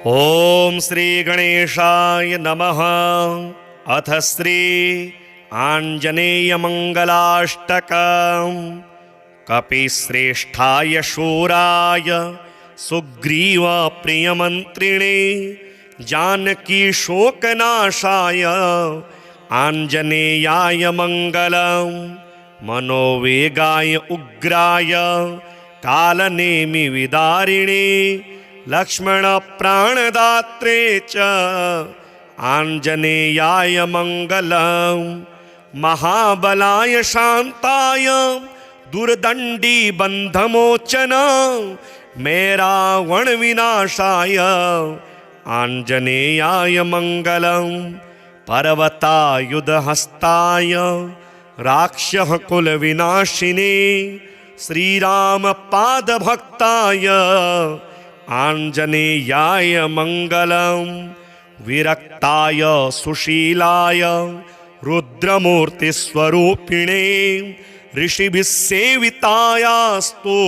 ओम श्री गणेशाय नमः। अथ श्री आंजनेय मंगलाष्टकम्। कपिश्रेष्ठाय शूराय सुग्रीव प्रियमन्त्रिणे जानकी शोकनाशाय आंजनेयाय मंगलम्। मनोवेगाय उग्राय कालनेमि विदारिणे लक्ष्मण प्राणदात्रे च आंजनेयाय मंगलम्। महाबलाय शांताय दुर्दंडी बंधमोचन रावण विनाशाय आंजनेयाय मंगलम्। पर्वतायुधहस्ताय राक्षः कुल विनाशिने श्रीराम पादभक्ताय आंजनेयाय मंगलम्। विरक्ताय सुशीलाय रुद्रमूर्ति स्वरूपिणे ऋषिभिः सेवितायास्तु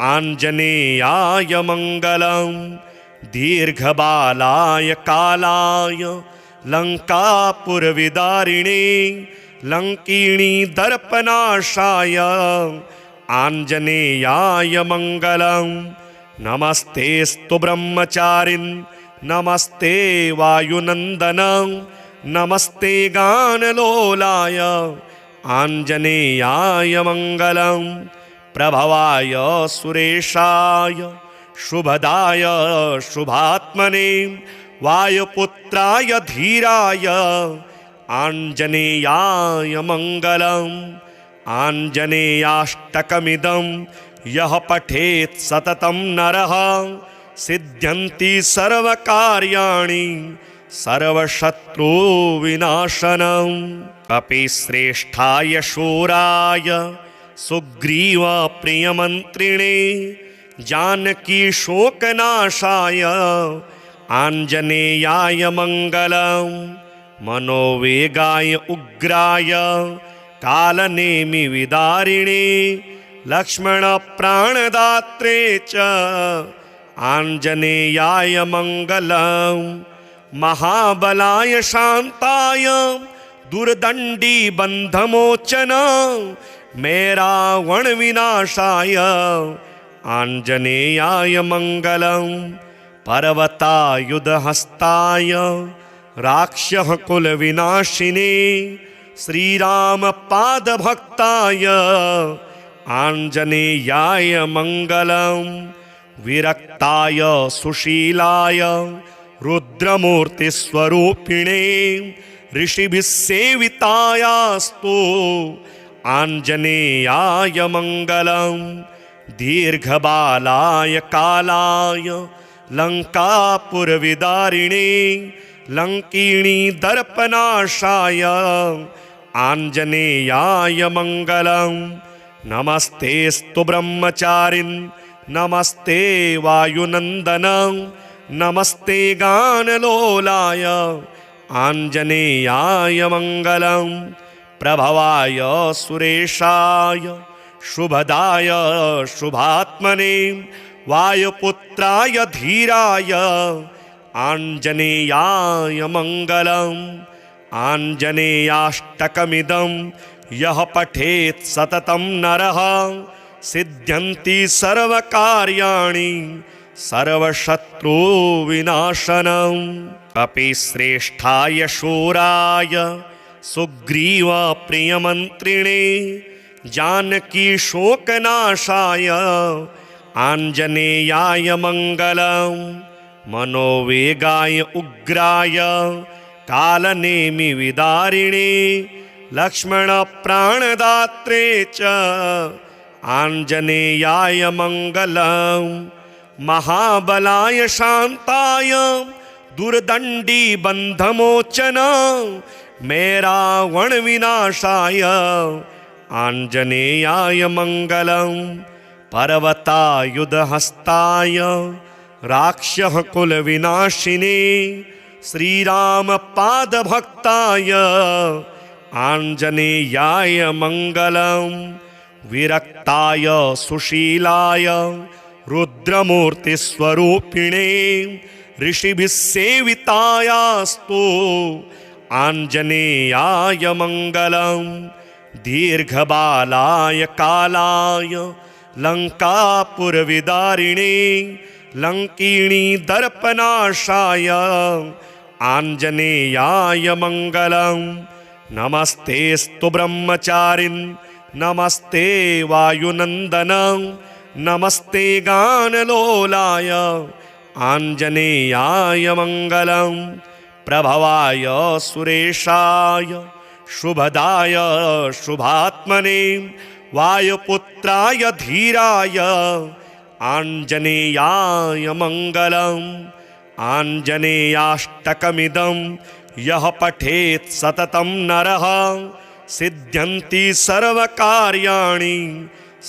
आंजनेयाय मंगलम्। दीर्घबालाय कालाय लंकापुरविदारिणे लंकिणी दर्पनाशाय आंजनेयाय मंगलम्। नमस्तेस्तु ब्रह्मचारिन् नमस्ते वायुनंदन नमस्ते गानलोलाय आंजनेयाय मंगलम्। प्रभवाय सुरेशाय शुभदाय शुभात्मने वायुपुत्राय धीराय आंजनेयाय मंगलम्। आंजनेयाष्टकमिदं यः पठेत् सततं नरः सिद्ध्यन्ति सर्वकार्याणि सर्वशत्रुविनाशनम्। कपिश्रेष्ठाय शूराय सुग्रीव प्रियमन्त्रिणे जानकी शोकनाशाय आंजनेयाय मंगलम्। मनोवेगाय उग्राय कालनेमि विदारिणे लक्ष्मण प्राणदात्रे च आंजनेयाय मंगलम्। महाबलाय शांताय दुर्दंडी बंधमोचन रावण विनाशाय आंजनेयाय मंगलम्। पर्वतायुधहस्ताय राक्षः कुल विनाशिने श्रीराम पादभक्ताय आंजनेयाय मंगलम्। विरक्ताय सुशीलाय रुद्रमूर्ति स्वरूपिणे ऋषिभिः सेवितायास्तु आंजनेयाय मंगलम्। दीर्घबालाय कालाय लंकापुरविदारिणे लंकिणी दर्पनाशाय आंजनेयाय मंगलम्। नमस्तेस्तु ब्रह्मचारिन् नमस्ते वायुनंदन नमस्ते गानलोलाय आंजनेयाय मंगलम्। प्रभवाय सुरेशाय शुभदाय शुभात्मने वायुपुत्राय धीराय आंजनेयाय मंगलम्। आंजनेयाष्टकमिदं यः पठेत् सततं नरः सिद्ध्यन्ति सर्वकार्याणि सर्वशत्रुविनाशनम्। कपिश्रेष्ठाय शूराय सुग्रीव प्रियमन्त्रिणे जानकी शोकनाशाय आंजनेयाय मंगलम्। मनोवेगाय उग्राय कालनेमि विदारिणे लक्ष्मण प्राणदात्रे च आंजनेयाय मंगलम्। महाबलाय शांताय दुर्दंडी बंधमोचन रावण विनाशाय आंजनेयाय मंगलम्। पर्वतायुधहस्ताय राक्षः कुल विनाशिने श्रीराम पादभक्ताय आंजनेयाय मंगलम्। विरक्ताय सुशीलाय रुद्रमूर्ति स्वरूपिणे ऋषिभिः सेवितायास्तु आञ्जनेयाय मङ्गलं दीर्घबालाय कालाय लङ्कापुरविदारिणे लङ्किणी दर्पनाशाय आञ्जनेयाय मङ्गलं नमस्तेऽस्तु ब्रह्मचारिन् नमस्ते वायुनन्दन नमस्ते गानलोलाय आञ्जनेयाय मङ्गलं प्रभवाय सुरेशाय शुभदाय शुभात्मने वायुपुत्राय धीराय आञ्जनेयाय मङ्गलम् आञ्जनेयाष्टकमिदं यः पठेत् सततं नरः सिद्ध्यन्ति सर्वकार्याणि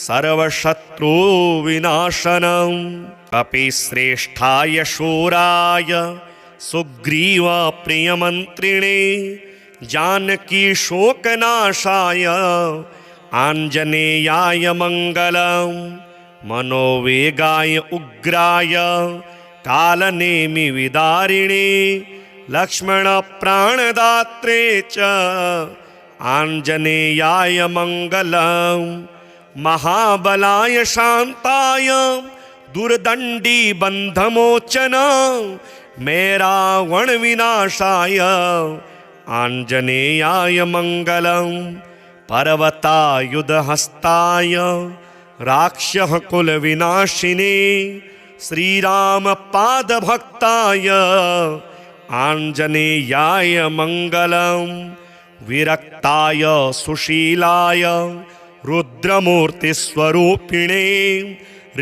सर्वशत्रुविनाशनम् अपि श्रेष्ठाय शूराय सुग्रीवप्रियमन्त्रिणे जानकी शोकनाशाय आञ्जनेयाय मङ्गलं मनोवेगाय उग्राय कालनेमिविदारिणे लक्ष्मणप्राणदात्रे च आञ्जनेयाय मङ्गलं महाबलाय शान्ताय दुर्दण्डी बन्धमोचन मेरावणविनाशाय आञ्जनेयाय मङ्गलं पर्वतायुधहस्ताय राक्षसकुलविनाशिने श्रीरामपादभक्ताय आञ्जनेयाय मङ्गलं विरक्ताय सुशीलाय रुद्रमूर्तिस्वरूपिणे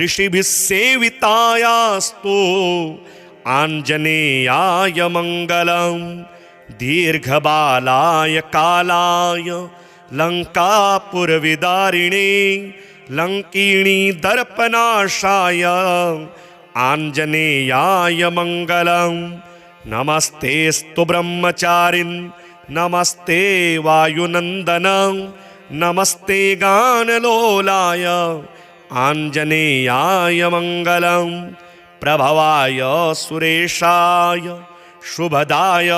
ऋषिभिः सेवितायास्तु आञ्जनेयाय मङ्गलं दीर्घबालाय कालाय लङ्कापुरविदारिणे लङ्किणी दर्पनाशाय आञ्जनेयाय मङ्गलं नमस्तेऽस्तु ब्रह्मचारिन् नमस्ते वायुनन्दन नमस्ते गानलोलाय आञ्जनेयाय मङ्गलं प्रभवाय सुरेशाय शुभदाय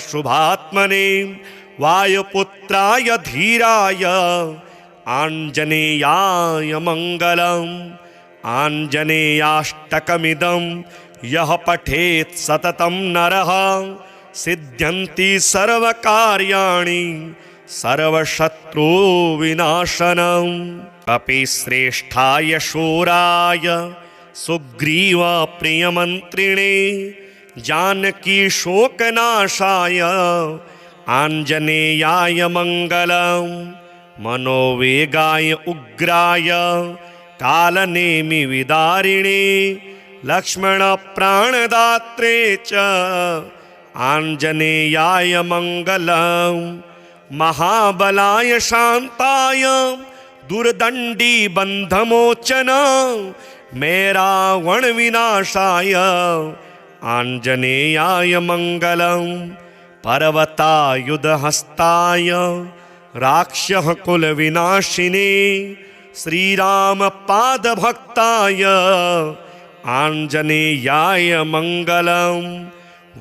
शुभात्मने वायुपुत्राय धीराय आञ्जनेयाय मङ्गलम् आञ्जनेयाष्टकमिदं यः पठेत् सततं नरः सिद्ध्यन्ति सर्वकार्याणि सर्वशत्रुविनाशनम् अपि श्रेष्ठाय शूराय सुग्रीवप्रियमन्त्रिणे जानकी शोकनाशाय आञ्जनेयाय मङ्गलं मनोवेगाय उग्राय कालनेमिविदारिणे लक्ष्मणप्राणदात्रे च आञ्जनेयाय मङ्गलं महाबलाय शान्ताय दुर्दण्डी बन्धमोचन मेरावणविनाशाय आञ्जनेयाय मङ्गलं पर्वतायुधहस्ताय राक्षसकुलविनाशिने श्रीरामपादभक्ताय आञ्जनेयाय मङ्गलं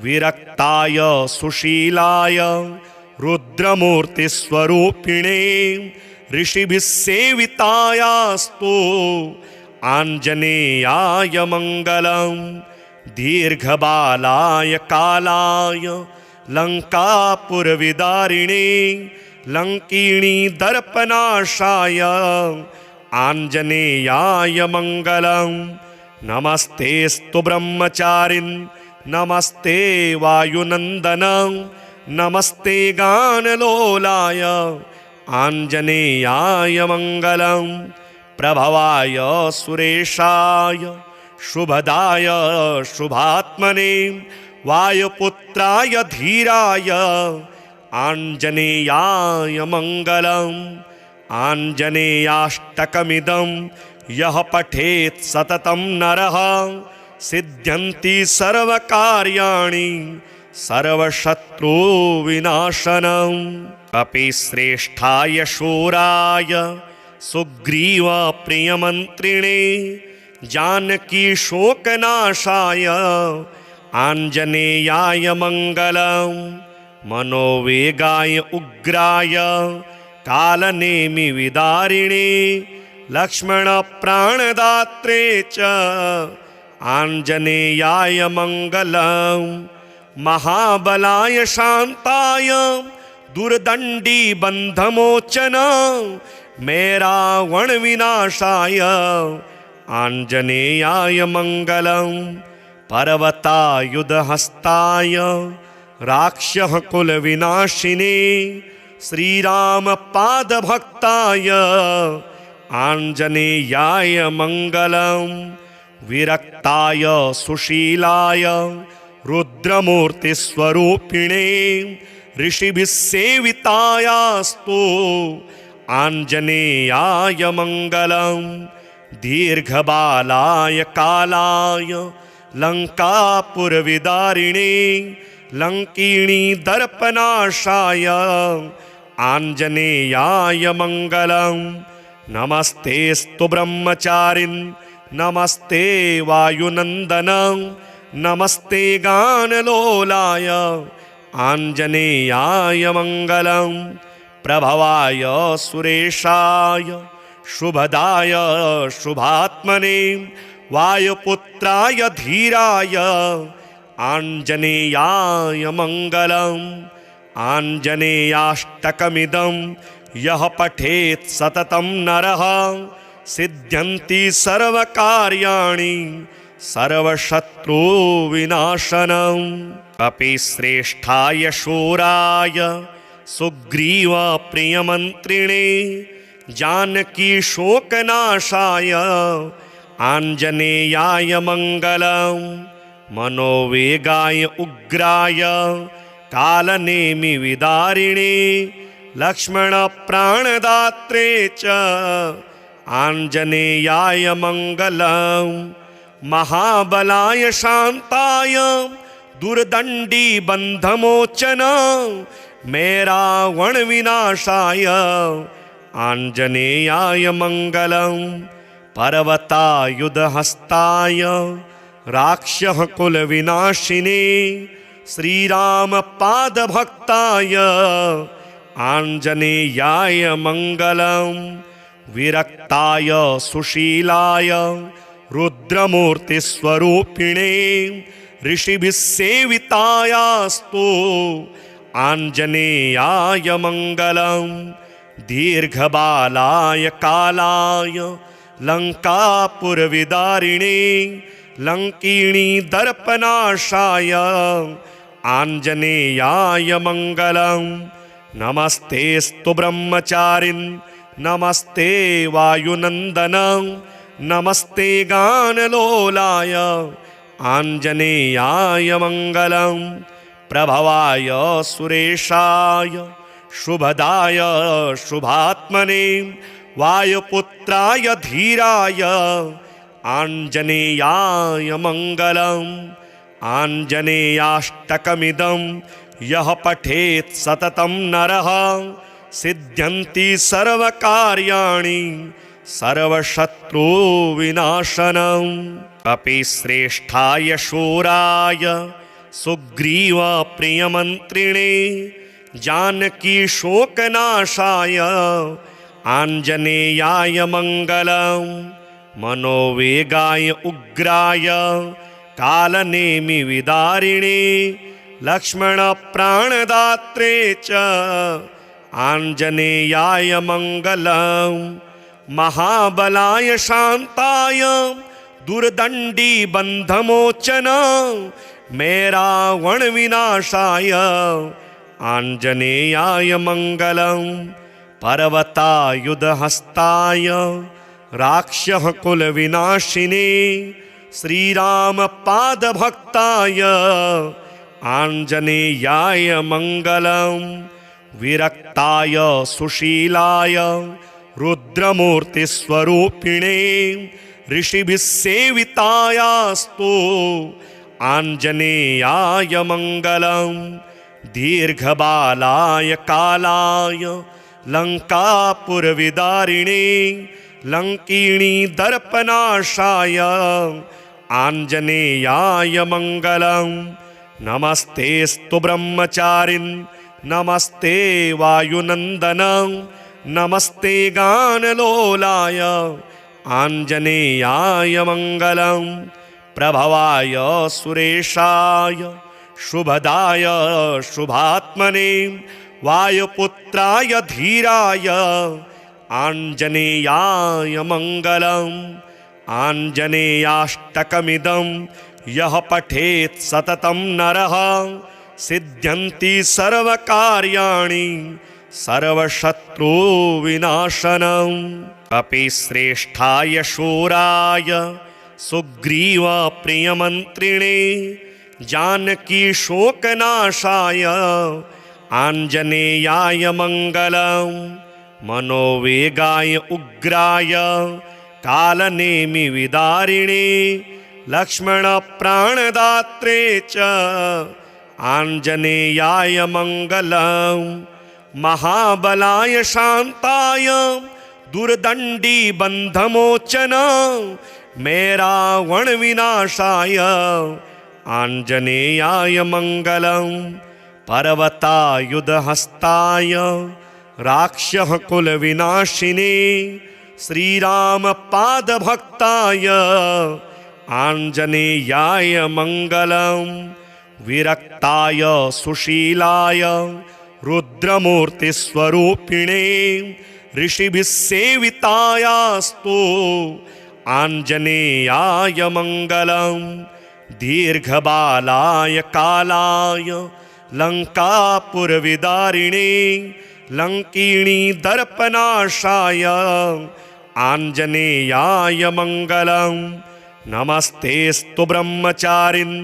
विरक्ताय सुशीलाय रुद्रमूर्तिस्वरूपिणे ऋषिभिः सेवितायास्तु आञ्जनेयाय मङ्गलं दीर्घबालाय कालाय लङ्कापुरविदारिणे लङ्किणी दर्पनाशाय आञ्जनेयाय मङ्गलं नमस्तेऽस्तु ब्रह्मचारिन् नमस्ते वायुनन्दन नमस्ते गानलोलाय आञ्जनेयाय मङ्गलं प्रभवाय सुरेशाय शुभदाय शुभात्मने वायुपुत्राय धीराय आञ्जनेयाय मङ्गलम् आञ्जनेयाष्टकमिदं यः पठेत् सततं नरः सिद्ध्यन्ति सर्वकार्याणि सर्वशत्रुविनाशनम् अपि श्रेष्ठाय शूराय सुग्रीवप्रियमन्त्रिणे जानकी शोकनाशाय आञ्जनेयाय मङ्गलं मनोवेगाय उग्राय कालनेमिविदारिणे लक्ष्मणप्राणदात्रे च आञ्जनेयाय मङ्गलं महाबलाय शान्ताय दुर्दण्डी बन्धमोचन मे रावणविनाशाय आञ्जनेयाय मङ्गलं पर्वतायुधहस्ताय राक्षसकुलविनाशिने श्रीरामपादभक्ताय आञ्जनेयाय मङ्गलं विरक्ताय सुशीलाय रुद्रमूर्तिस्वरूपिणे ऋषिभिः सेवितायास्तु आञ्जनेयाय मङ्गलं दीर्घबालाय कालाय लङ्कापुरविदारिणे लङ्किणी दर्पनाशाय आञ्जनेयाय मङ्गलं नमस्तेऽस्तु ब्रह्मचारिन् नमस्ते वायुनन्दन नमस्ते गानलोलाय आञ्जनेयाय मङ्गलं प्रभवाय सुरेशाय शुभदाय शुभात्मने वायुपुत्राय धीराय आञ्जनेयाय मङ्गलम् आञ्जनेयाष्टकमिदं यः पठेत् सततं नरः सिद्ध्यन्ति सर्वकार्याणि सर्वशत्रुविनाशनम् अपि श्रेष्ठाय शूराय सुग्रीवप्रियमन्त्रिणे जानकी शोकनाशाय आञ्जनेयाय मङ्गलं मनोवेगाय उग्राय कालनेमिविदारिणे लक्ष्मणप्राणदात्रे च आञ्जनेयाय मङ्गलं महाबलाय शान्ताय दुर्दण्डी बन्धमोचन मे रावणविनाशाय आञ्जनेयाय मङ्गलं पर्वतायुधहस्ताय राक्षसकुलविनाशिने श्रीरामपादभक्ताय आञ्जनेयाय मङ्गलं विरक्ताय सुशीलाय रुद्रमूर्तिस्वरूपिणे ऋषिभिः सेवितायास्तु आञ्जनेयाय मङ्गलं दीर्घबालाय कालाय लङ्कापुरविदारिणे लङ्किणी दर्पनाशाय आञ्जनेयाय मङ्गलं नमस्तेऽस्तु ब्रह्मचारिन् नमस्ते वायुनन्दन नमस्ते गानलोलाय आञ्जनेयाय मङ्गलं प्रभवाय सुरेशाय शुभदाय शुभात्मने वायुपुत्राय धीराय आञ्जनेयाय मङ्गलम् आञ्जनेयाष्टकमिदं यः पठेत् सततं नरः सिद्ध्यन्ति सर्वकार्याणि सर्वशत्रुविनाशनम् अपि श्रेष्ठाय शूराय सुग्रीवप्रियमन्त्रिणे जानकी शोकनाशाय आञ्जनेयाय मङ्गलं मनोवेगाय उग्राय कालनेमिविदारिणे लक्ष्मणप्राणदात्रे च आञ्जनेयाय मङ्गलं महाबलाय शान्ताय दुर्दण्डी बन्धमोचन मे रावणविनाशाय आञ्जनेयाय मङ्गलं पर्वतायुधहस्ताय राक्षसकुलविनाशिने श्रीरामपादभक्ताय आञ्जनेयाय मङ्गलं विरक्ताय सुशीलाय रुद्रमूर्तिस्वरूपिणे ऋषिभिः सेवितायास्तु आञ्जनेयाय मङ्गलं दीर्घबालाय कालाय लङ्कापुरविदारिणे लङ्किणी दर्पनाशाय आञ्जनेयाय मङ्गलं नमस्तेऽस्तु ब्रह्मचारिन् नमस्ते वायुनन्दन नमस्ते गानलोलाय आञ्जनेयाय मङ्गलं प्रभवाय सुरेशाय शुभदाय शुभात्मने वायुपुत्राय धीराय आञ्जनेयाय मङ्गलम् आञ्जनेयाष्टकमिदं यः पठेत् सततं नरः सिद्ध्यन्ति सर्वकार्याणि सर्वशत्रुविनाशनम् कपिश्रेष्ठाय शूराय सुग्रीवप्रियमन्त्रिणे जानकीशोकनाशाय आञ्जनेयाय मङ्गलं मनोवेगाय उग्राय कालनेमिविदारिणे लक्ष्मणप्राणदात्रे च आञ्जनेयाय मङ्गलं महाबलाय शान्ताय दुर्दण्डीबन्धमोचन मेरावणविनाशाय आञ्जनेयाय मङ्गलं पर्वतायुधहस्ताय राक्षसकुलविनाशिने श्रीरामपादभक्ताय आञ्जनेयाय मङ्गलं विरक्ताय सुशीलाय रुद्रमूर्तिस्वरूपिणे ऋषिभिः सेवितायास्तु आञ्जनेयाय मङ्गलं दीर्घबालाय कालाय लङ्कापुरविदारिणे लङ्किणी दर्पनाशाय आञ्जनेयाय मङ्गलं नमस्तेऽस्तु ब्रह्मचारिन्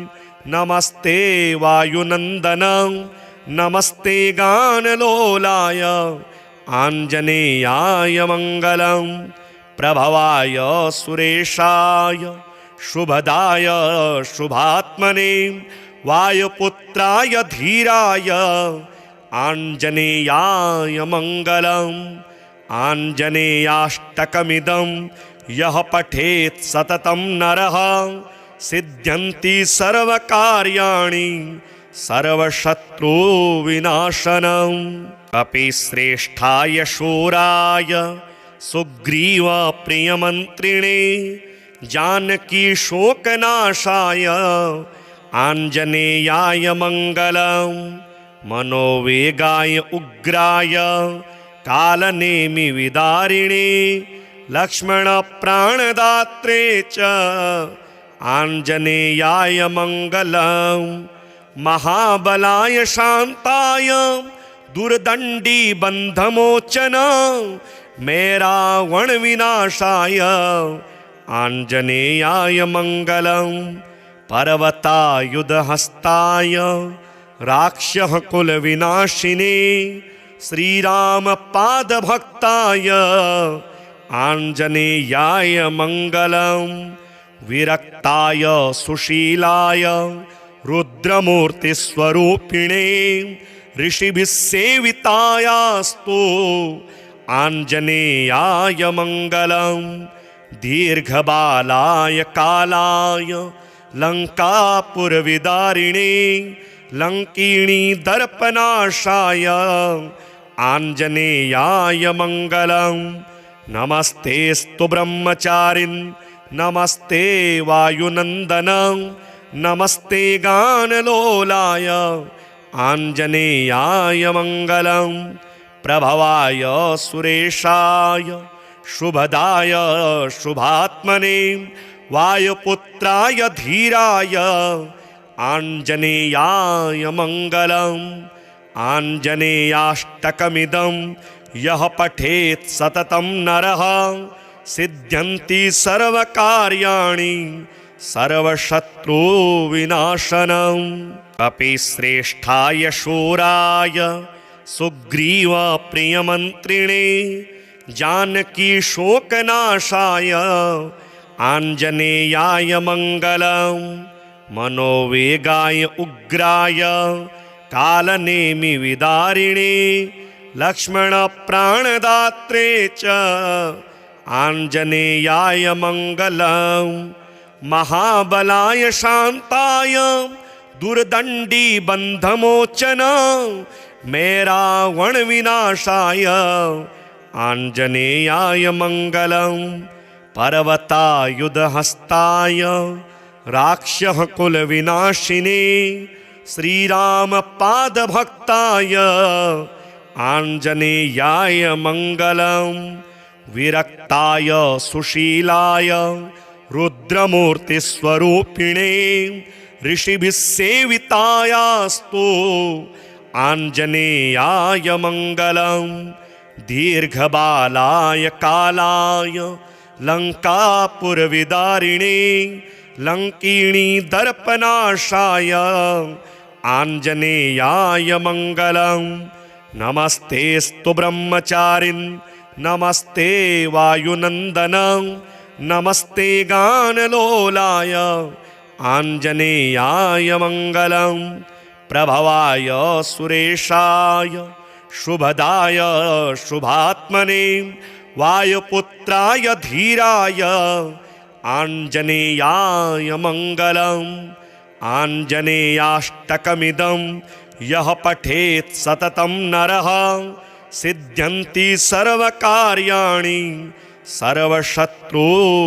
नमस्ते वायुनन्दन नमस्ते गानलोलाय आञ्जनेयाय मङ्गलं प्रभवाय सुरेशाय शुभदाय शुभात्मने वायुपुत्राय धीराय आञ्जनेयाय मङ्गलम् आञ्जनेयाष्टकमिदं यः पठेत् सततं नरः सिद्ध्यन्ति सर्वकार्याणि सर्वशत्रुविनाशनम् कपिश्रेष्ठाय शूराय सुग्रीवप्रियमन्त्रिणे जानकीशोकनाशाय आञ्जनेयाय मङ्गलं मनोवेगाय उग्राय कालनेमिविदारिणे लक्ष्मणप्राणदात्रे च आञ्जनेयाय मङ्गलं महाबलाय शान्ताय दुर्दण्डीबन्धमोचन मेरावणविनाशाय आञ्जनेयाय मङ्गलं पर्वतायुधहस्ताय राक्षसकुलविनाशिने श्रीरामपादभक्ताय आञ्जनेयाय मङ्गलं विरक्ताय सुशीलाय रुद्रमूर्तिस्वरूपिणे ऋषिभिः सेवितायास्तु आञ्जनेयाय मङ्गलं दीर्घबालाय कालाय लङ्कापुरविदारिणे लङ्किणी दर्पनाशाय आञ्जनेयाय मङ्गलं नमस्तेऽस्तु ब्रह्मचारिन् नमस्ते वायुनन्दन नमस्ते गानलोलाय आञ्जनेयाय मङ्गलं प्रभवाय सुरेशाय शुभदाय शुभात्मने वायुपुत्राय धीराय आञ्जनेयाय मङ्गलम् आञ्जनेयाष्टकमिदं यः पठेत् सततं नरः सिद्ध्यन्ति सर्वकार्याणि सर्वशत्रुविनाशनम् कपिश्रेष्ठाय शूराय सुग्रीवप्रियमन्त्रिणे जानकीशोकनाशाय आञ्जनेयाय मङ्गलं मनोवेगाय उग्राय कालनेमिविदारिणे लक्ष्मणप्राणदात्रे च आञ्जनेयाय मङ्गलं महाबलाय शांताय दुर्दंडी बंधमोचन मे रावण विनाशाय आंजनेयाय मंगलम पर्वतायुधहस्ताय राक्षः कुल विनाशिने श्रीराम पाद भक्ताय आंजनेयाय मंगलम विरक्ताय सुशीलाय रुद्रमूर्ति स्वरूपिणे ऋषिभिः सेवितायास्तु आंजनेयाय मंगलम दीर्घबालाय कालाय लंकापुरविदारिणे लंकिणी दर्पनाशाय आंजनेयाय मंगलम नमस्तेस्तु ब्रह्मचारिन् नमस्ते वायुनंदन नमस्ते गानलोलाय आंजनेयाय मंगलम प्रभवाय सुरेशाय शुभदाय शुभात्मने वायुपुत्राय धीराय आंजनेयाय मंगलम आंजनेयाष्टकमिदं यः पठेत् सततं नरः सिद्ध्यन्ति सर्वकार्याणि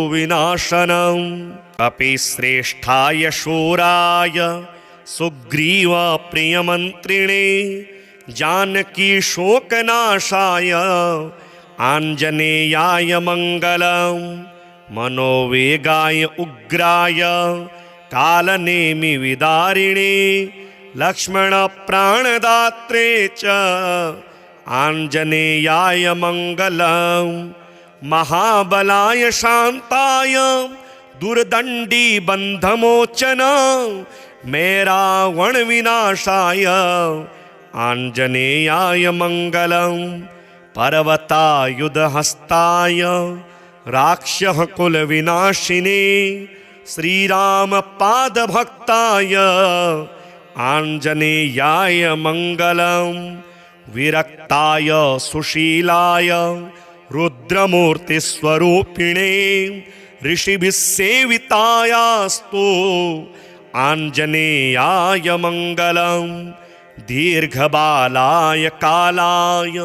सर्वशत्रुविनाशनम् अपि श्रेष्ठाय शूराय सुग्रीव प्रियमन्त्रिणे जानकी शोकनाशाय आंजनेयाय मंगलम मनोवेगाय उग्राय कालनेमि विदारिणे लक्ष्मण प्राणदात्रे च आंजनेयाय मंगलम महाबलाय शांताय दुर्दंडी बंधमोचन मे रावण विनाशाय आंजनेयाय मंगलम पर्वतायुधहस्ताय राक्षः कुल विनाशिने श्रीराम पाद भक्ताय आंजनेयाय मंगलम विरक्ताय सुशीलाय रुद्रमूर्ति स्वरूपिणे ऋषिभिः सेवितायास्तु आंजनेयाय मंगलम दीर्घबालाय कालाय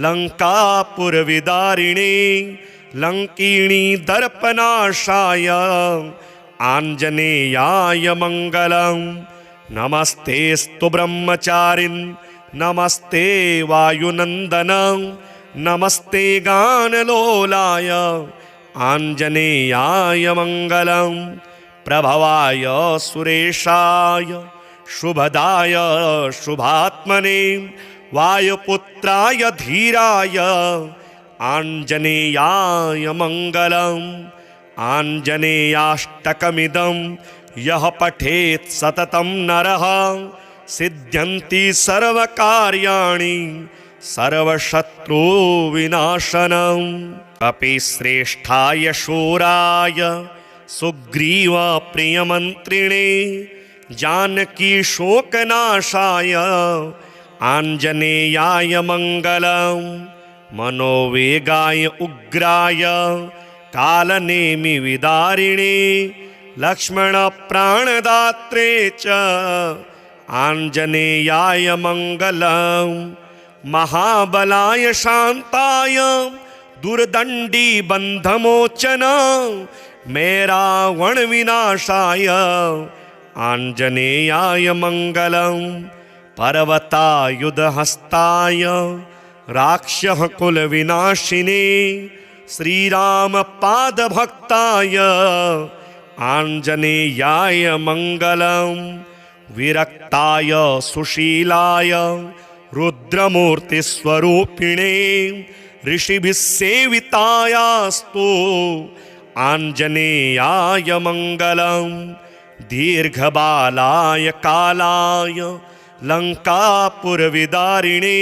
लंकापुरविदारिणे लंकिणी दर्पनाशाय आंजनेयाय मंगलम नमस्तेस्तु ब्रह्मचारिन् नमस्ते वायुनंदन नमस्ते गानलोलाय आंजनेयाय मंगलम प्रभवाय सुरेशाय शुभदाय शुभात्मने वायुपुत्राय धीराय आंजनेयाय मंगलम आंजनेयाष्टकमिदं यः पठेत् सततं नरः सिद्ध्यन्ति सर्वकार्याणि सर्वशत्रुविनाशनम् अपि श्रेष्ठाय शूराय सुग्रीव प्रियमन्त्रिणे जानकी शोकनाशाय आंजनेयाय मंगलम मनोवेगाय उग्राय कालनेमि विदारिणे लक्ष्मण प्राणदात्रे च आंजनेयाय मंगलम महाबलाय शांताय दुर्दंडी बंधमोचन मे रावण विनाशाय आंजनेयाय मंगलम पर्वतायुधहस्ताय राक्षः कुल विनाशिने श्रीराम पाद भक्ताय आंजनेयाय मंगलम विरक्ताय सुशीलाय रुद्रमूर्ति स्वरूपिणे ऋषिभिः सेवितायास्तु आंजनेयाय मंगलम दीर्घबालाय कालाय लंकापुरविदारिणे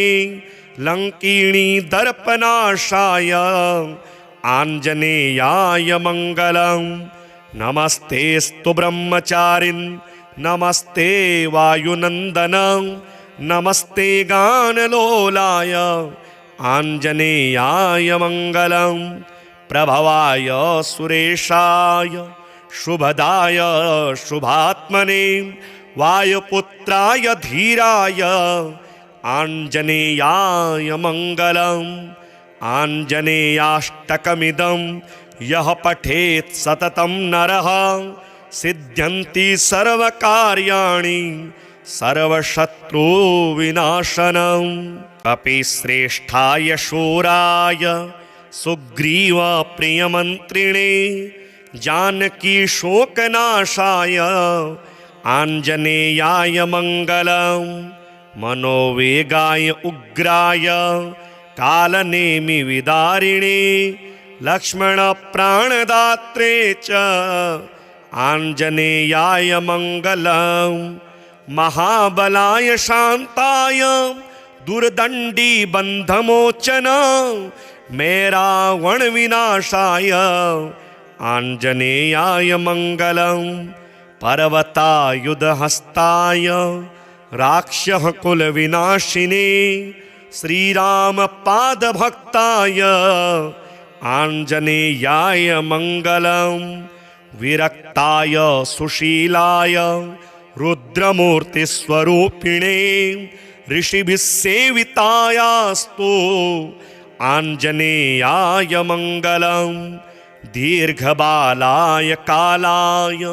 लंकिणी दर्पनाशाय आंजनेयाय मंगलम नमस्तेस्तु ब्रह्मचारिन् नमस्ते वायुनंदन नमस्ते गानलोलाय आंजनेयाय मंगलम प्रभवाय सुरेशाय शुभदाय शुभात्मने वायुपुत्राय धीराय आञ्जनेयाय मङ्गलम्। आञ्जनेयाष्टकमिदं यः पठेत् सततं नरः सिद्ध्यन्ति सर्वकार्याणि सर्वशत्रुविनाशनम्। कपिश्रेष्ठाय शूराय सुग्रीवप्रियमन्त्रिणे जानकी शोकनाशाय आञ्जनेयाय मङ्गलम्। मनोवेगाय उग्राय कालनेमिविदारिणे लक्ष्मणप्राणदात्रे च आञ्जनेयाय मङ्गलम्। महाबलाय शान्ताय दुर्दण्डी बन्धमोचन मेरावणविनाशाय आञ्जनेयाय मङ्गलम्। पर्वतायुधहस्ताय राक्षः कुलविनाशिने श्रीरामपादभक्ताय आञ्जनेयाय मङ्गलम्। विरक्ताय सुशीलाय रुद्रमूर्तिस्वरूपिणे ऋषिभिः सेवितायास्तु आञ्जनेयाय मङ्गलम्। दीर्घबालाय कालाय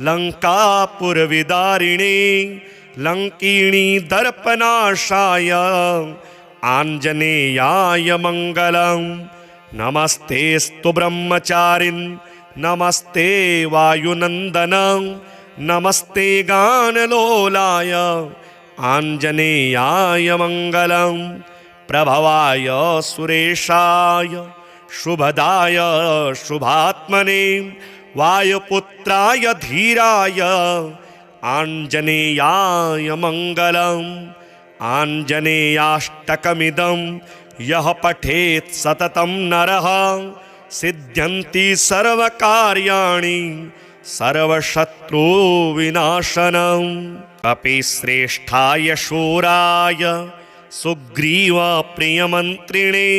लङ्कापुरविदारिणे लङ्किणी दर्पनाशाय आञ्जनेयाय मङ्गलम्। नमस्तेऽस्तु ब्रह्मचारिन् नमस्ते वायुनन्दन नमस्ते गानलोलाय आञ्जनेयाय मङ्गलम्। प्रभवाय सुरेशाय शुभदाय शुभात्मने वायुपुत्राय धीराय आञ्जनेयाय मङ्गलम्। आञ्जनेयाष्टकमिदं यः पठेत् सततं नरः सिद्ध्यन्ति सर्वकार्याणि सर्वशत्रुविनाशनम्। कपिश्रेष्ठाय शूराय सुग्रीवप्रियमन्त्रिणे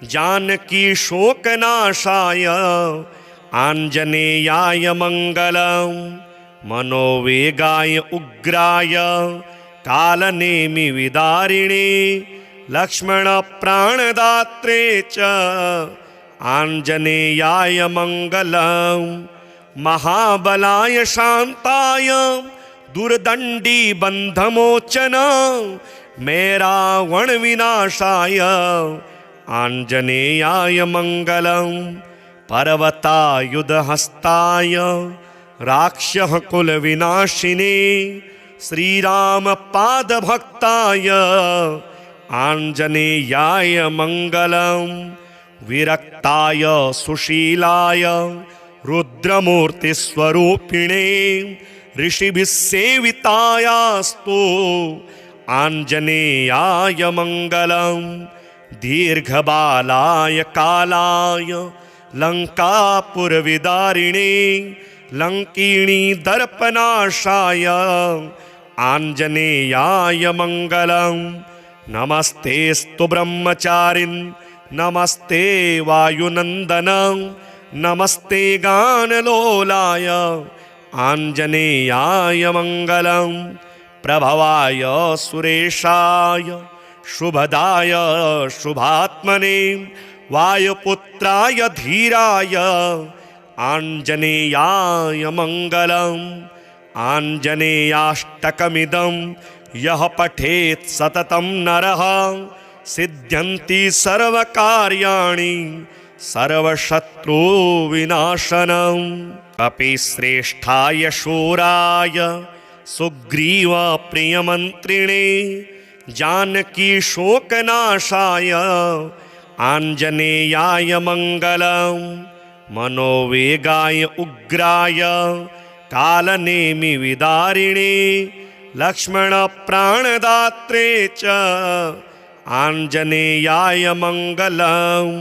जानकी शोकनाशाय आञ्जनेयाय मङ्गलम्। मनोवेगाय उग्राय कालनेमिविदारिणे लक्ष्मणप्राणदात्रे च आञ्जनेयाय मङ्गलम्। महाबलाय शान्ताय दुर्दण्डी बन्धमोचन मेरावणविनाशाय आञ्जनेयाय मङ्गलम्। पर्वतायुधहस्ताय राक्षः कुलविनाशिने श्रीरामपादभक्ताय आञ्जनेयाय मङ्गलम्। विरक्ताय सुशीलाय रुद्रमूर्तिस्वरूपिणे ऋषिभिः सेवितायास्तु आञ्जनेयाय मङ्गलम्। दीर्घबालाय कालाय लङ्कापुरविदारिणे लङ्किणी दर्पनाशाय आञ्जनेयाय मङ्गलम्। नमस्तेऽस्तु ब्रह्मचारिन् नमस्ते वायुनन्दन नमस्ते गानलोलाय आञ्जनेयाय मङ्गलम्। प्रभवाय सुरेशाय शुभदाय शुभात्मने वायुपुत्राय धीराय आञ्जनेयाय मङ्गलम्। आञ्जनेयाष्टकमिदं यः पठेत् सततं नरः सिद्ध्यन्ति सर्वकार्याणि सर्वशत्रुविनाशनम्। कपिश्रेष्ठाय शूराय सुग्रीवप्रियमन्त्रिणे जानकी शोकनाशाय आञ्जनेयाय मङ्गलम्। मनोवेगाय उग्राय कालनेमिविदारिणे लक्ष्मणप्राणदात्रे च आञ्जनेयाय मङ्गलम्।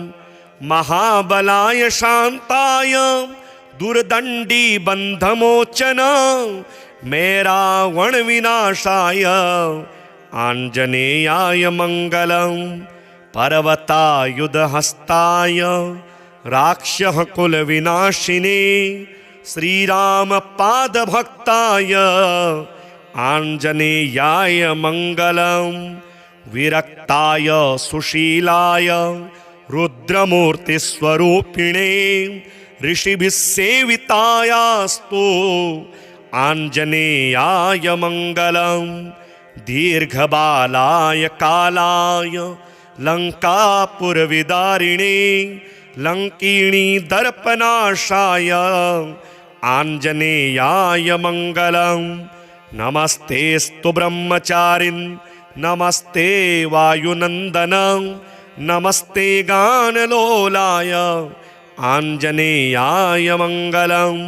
महाबलाय शान्ताय दुर्दण्डी बन्धमोचन मेरावणविनाशाय आञ्जनेयाय मङ्गलम्। पर्वतायुधहस्ताय राक्षः कुलविनाशिने श्रीरामपादभक्ताय आञ्जनेयाय मङ्गलम् विरक्ताय सुशीलाय रुद्रमूर्तिस्वरूपिणे ऋषिभिः सेवितायास्तु आञ्जनेयाय मङ्गलम् दीर्घबालाय कालाय लङ्कापुरविदारिणे लङ्किणी दर्पनाशाय आञ्जनेयाय मङ्गलम् नमस्तेस्तु ब्रह्मचारिन् नमस्ते वायुनन्दन नमस्ते गानलोलाय आञ्जनेयाय मङ्गलम्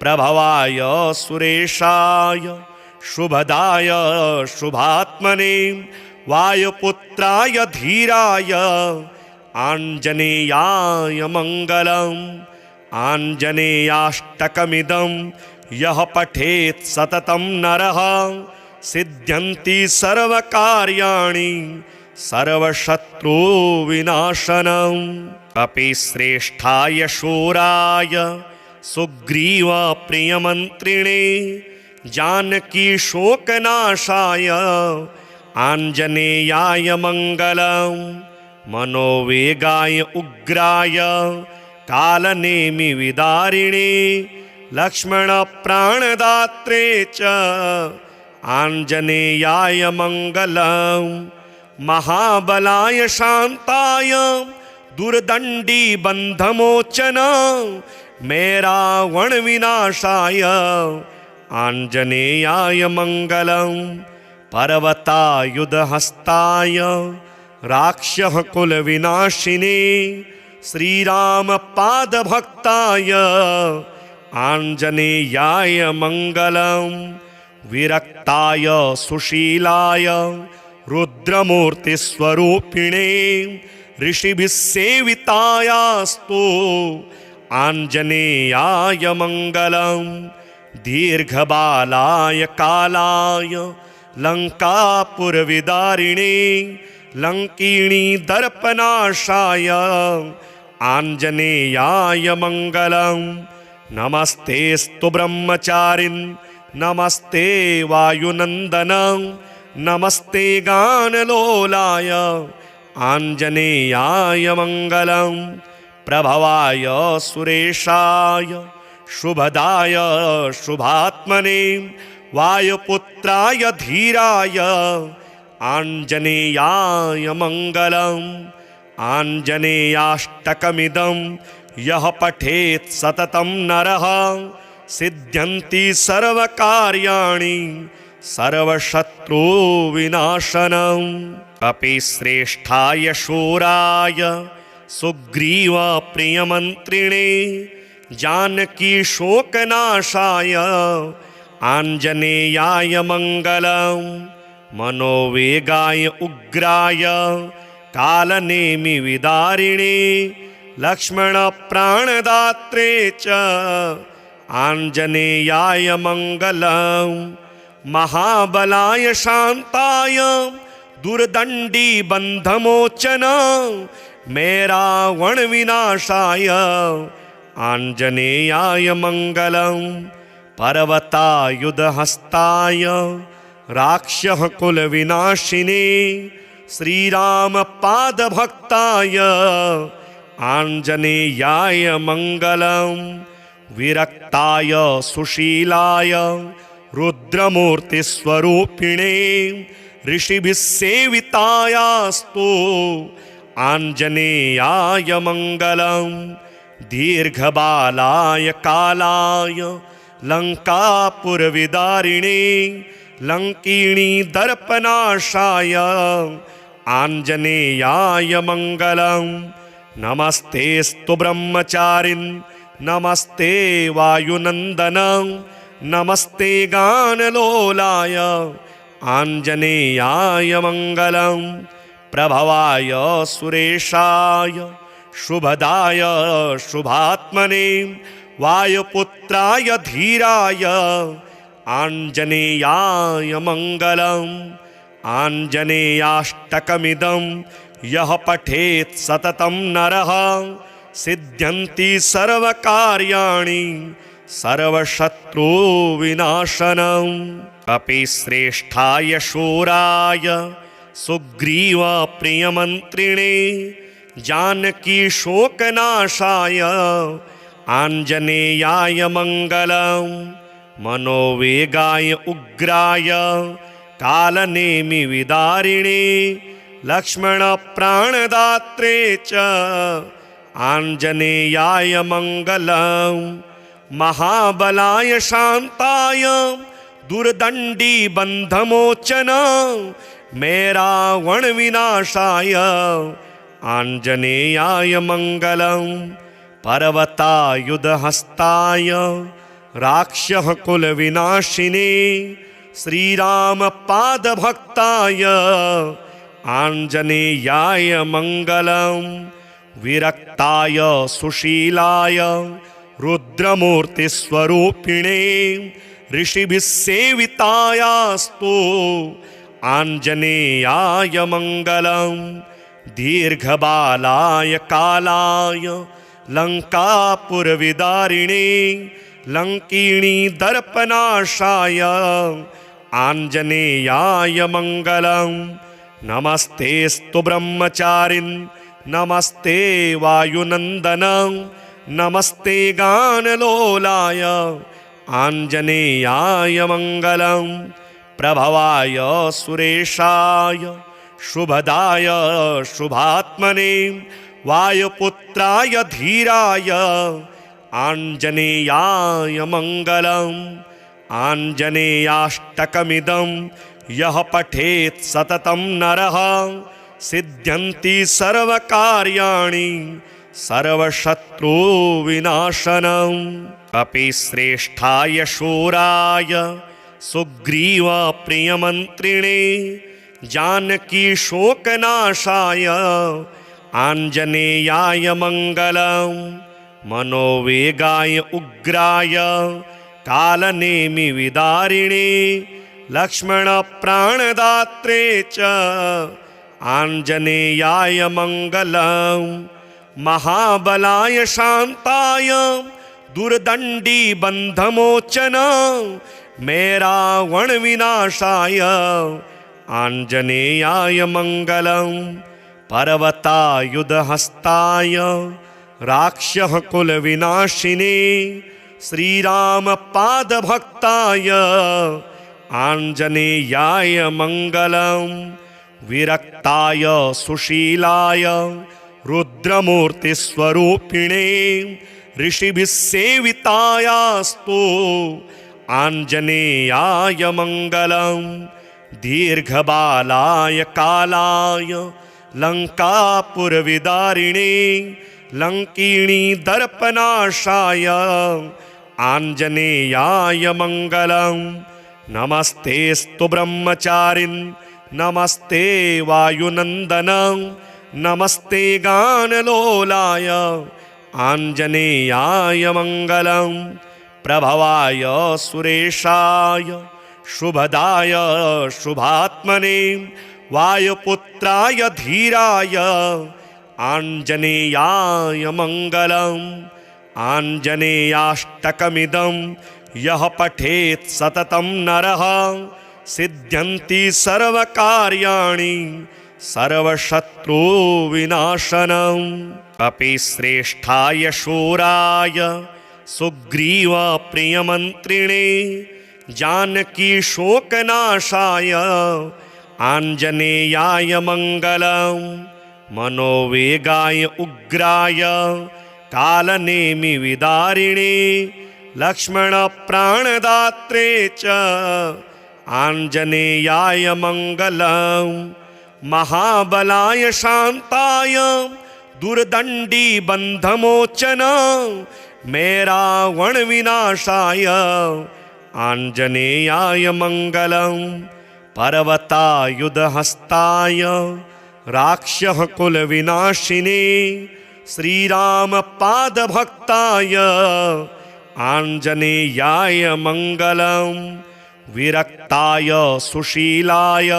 प्रभवाय सुरेशाय शुभदाय शुभात्मने वायुपुत्राय धीराय आञ्जनेयाय मङ्गलम् आञ्जनेयाष्टकमिदं यः पठेत् सततं नरः सिद्ध्यन्ति सर्वकार्याणि सर्वशत्रुविनाशनम् अपि श्रेष्ठाय शूराय सुग्रीवप्रियमन्त्रिणे जानकी शोकनाशाय आञ्जनेयाय मङ्गलम् मनोवेगाय उग्राय कालनेमिविदारिणे लक्ष्मणप्राणदात्रे च आञ्जनेयाय मङ्गलम् महाबलाय शान्ताय दुर्दण्डीबन्धमोचन मेरावणविनाशाय आञ्जनेयाय मङ्गलम् पर्वतायुधहस्ताय राक्षः कुलविनाशिने श्रीरामपादभक्ताय आञ्जनेयाय मङ्गलम् विरक्ताय सुशीलाय रुद्रमूर्तिस्वरूपिणे ऋषिभिः सेवितायास्तु आञ्जनेयाय मङ्गलम् दीर्घबालाय कालाय लङ्कापुरविदारिणे लङ्किणी दर्पनाशाय आञ्जनेयाय मङ्गलम् नमस्तेस्तु ब्रह्मचारिन् नमस्ते वायुनन्दन नमस्ते गानलोलाय आञ्जनेयाय मङ्गलम् प्रभवाय सुरेशाय शुभदाय शुभात्मने वायुपुत्राय धीराय आञ्जनेयाय मङ्गलम् आञ्जनेयाष्टकमिदं यः पठेत् सततं नरः सिद्ध्यन्ति सर्वकार्याणि सर्वशत्रुविनाशनम् अपि श्रेष्ठाय शूराय सुग्रीवप्रियमन्त्रिणे जानकी शोकनाशाय आञ्जनेयाय मङ्गलम् मनोवेगाय उग्राय कालनेमिविदारिणे लक्ष्मणप्राणदात्रे च आञ्जनेयाय मङ्गलम् महाबलाय शान्ताय दुर्दण्डीबन्धमोचन मेरावणविनाशाय आञ्जनेयाय मङ्गलम् पर्वतायुधहस्ताय राक्षः कुलविनाशिने श्रीरामपादभक्ताय आञ्जनेयाय मङ्गलम् विरक्ताय सुशीलाय रुद्रमूर्तिस्वरूपिणे ऋषिभिः सेवितायास्तु आञ्जनेयाय मङ्गलम् दीर्घबालाय कालाय लङ्कापुरविदारिणे लङ्किणी दर्पनाशाय आञ्जनेयाय मङ्गलम् नमस्तेस्तु ब्रह्मचारिन् नमस्ते वायुनन्दन नमस्ते गानलोलाय आञ्जनेयाय मङ्गलम् प्रभवाय सुरेशाय शुभदाय शुभात्मने वायुपुत्राय धीराय आञ्जनेयाय मङ्गलम् आञ्जनेयाष्टकमिदं यः पठेत् सततं नरः सिद्ध्यन्ति सर्वकार्याणि सर्वशत्रुविनाशनम् अपि श्रेष्ठाय शूराय सुग्रीवप्रियमन्त्रिणे जानकी शोकनाशाय आञ्जनेयाय मङ्गलम् मनोवेगाय उग्राय कालनेमिविदारिणे लक्ष्मणप्राणदात्रे च आञ्जनेयाय मङ्गलम् महाबलाय शान्ताय दुर्दण्डी बन्धमोचन मे रावणविनाशाय आञ्जनेयाय मङ्गलम् पर्वतायुधहस्ताय राक्षसकुलविनाशिने श्रीरामपादभक्ताय आञ्जनेयाय मङ्गलम् विरक्ताय सुशीलाय रुद्रमूर्तिस्वरूपिणे ऋषिभिः सेवितायास्तु आञ्जनेयाय मङ्गलम् दीर्घबालाय कालाय लङ्कापुरविदारिणे लङ्किणी दर्पनाशाय आञ्जनेयाय मङ्गलम् नमस्तेऽस्तु ब्रह्मचारिन् नमस्ते वायुनन्दन नमस्ते गानलोलाय आञ्जनेयाय मङ्गलम् प्रभवाय सुरेशाय शुभदाय शुभात्मने वायुपुत्राय धीराय आञ्जनेयाय मङ्गलम् आञ्जनेयाष्टकमिदं यः पठेत् सततं नरः सिद्ध्यन्ति सर्वकार्याणि सर्वशत्रुविनाशनम् अपि श्रेष्ठाय शूराय सुग्रीवप्रियमन्त्रिणे जानकी शोकनाशाय आञ्जनेयाय मङ्गलम् मनोवेगाय उग्राय कालनेमिविदारिणे लक्ष्मणप्राणदात्रे च आञ्जनेयाय मङ्गलम् महाबलाय शान्ताय दुर्दण्डी बन्धमोचन मे रावणविनाशाय आञ्जनेयाय मङ्गलम् पर्वतायुधहस्ताय राक्षसकुलविनाशिने श्रीरामपादभक्ताय आञ्जनेयाय मङ्गलम् विरक्ताय सुशीलाय रुद्रमूर्तिस्वरूपिणे ऋषिभिः सेवितायास्तु आञ्जनेयाय मङ्गलम् दीर्घबालाय कालाय लङ्कापुरविदारिणे लङ्किणी दर्पनाशाय आञ्जनेयाय मङ्गलम् नमस्तेऽस्तु ब्रह्मचारिन् नमस्ते वायुनन्दन नमस्ते गानलोलाय आञ्जनेयाय मङ्गलम् प्रभवाय सुरेशाय शुभदाय शुभात्मने वायुपुत्राय धीराय आञ्जनेयाय मङ्गलम् आञ्जनेयाष्टकमिदं यः पठेत् सततं नरः सिद्ध्यन्ति सर्वकार्याणि सर्वशत्रुविनाशनम् अपि श्रेष्ठाय शूराय सुग्रीवप्रियमन्त्रिणे जानकी शोकनाशाय आञ्जनेयाय मङ्गलम् मनोवेगाय उग्राय कालनेमिविदारिणे लक्ष्मणप्राणदात्रे च आञ्जनेयाय मङ्गलम् महाबलाय शान्ताय दुर्दण्डी बन्धमोचन मे रावणविनाशाय आञ्जनेयाय मङ्गलम् पर्वतायुधहस्ताय राक्षसकुलविनाशिने श्रीरामपादभक्ताय आञ्जनेयाय मङ्गलम् विरक्ताय सुशीलाय